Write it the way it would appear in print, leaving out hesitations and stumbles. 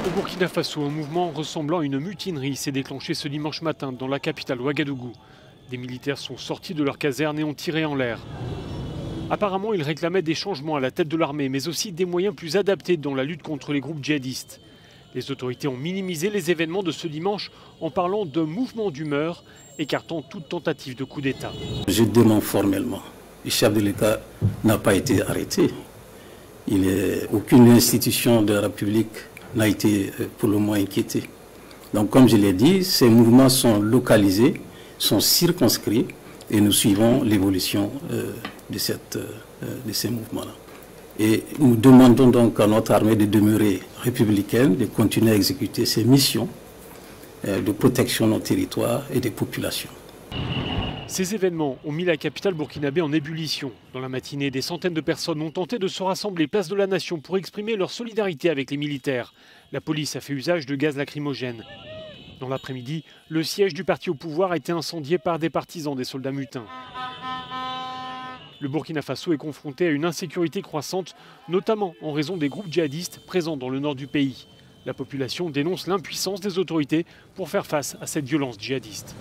Au Burkina Faso, un mouvement ressemblant à une mutinerie s'est déclenché ce dimanche matin dans la capitale Ouagadougou. Des militaires sont sortis de leur caserne et ont tiré en l'air. Apparemment, ils réclamaient des changements à la tête de l'armée, mais aussi des moyens plus adaptés dans la lutte contre les groupes djihadistes. Les autorités ont minimisé les événements de ce dimanche en parlant de mouvement d'humeur, écartant toute tentative de coup d'État. Je demande formellement, le chef de l'État n'a pas été arrêté. Aucune institution de la République n'a été pour le moment inquiétée. Donc comme je l'ai dit, ces mouvements sont localisés, sont circonscrits et nous suivons l'évolution de ces mouvements-là. Et nous demandons donc à notre armée de demeurer républicaine, de continuer à exécuter ses missions de protection de nos territoires et des populations. Ces événements ont mis la capitale burkinabé en ébullition. Dans la matinée, des centaines de personnes ont tenté de se rassembler place de la Nation pour exprimer leur solidarité avec les militaires. La police a fait usage de gaz lacrymogène. Dans l'après-midi, le siège du parti au pouvoir a été incendié par des partisans des soldats mutins. Le Burkina Faso est confronté à une insécurité croissante, notamment en raison des groupes djihadistes présents dans le nord du pays. La population dénonce l'impuissance des autorités pour faire face à cette violence djihadiste.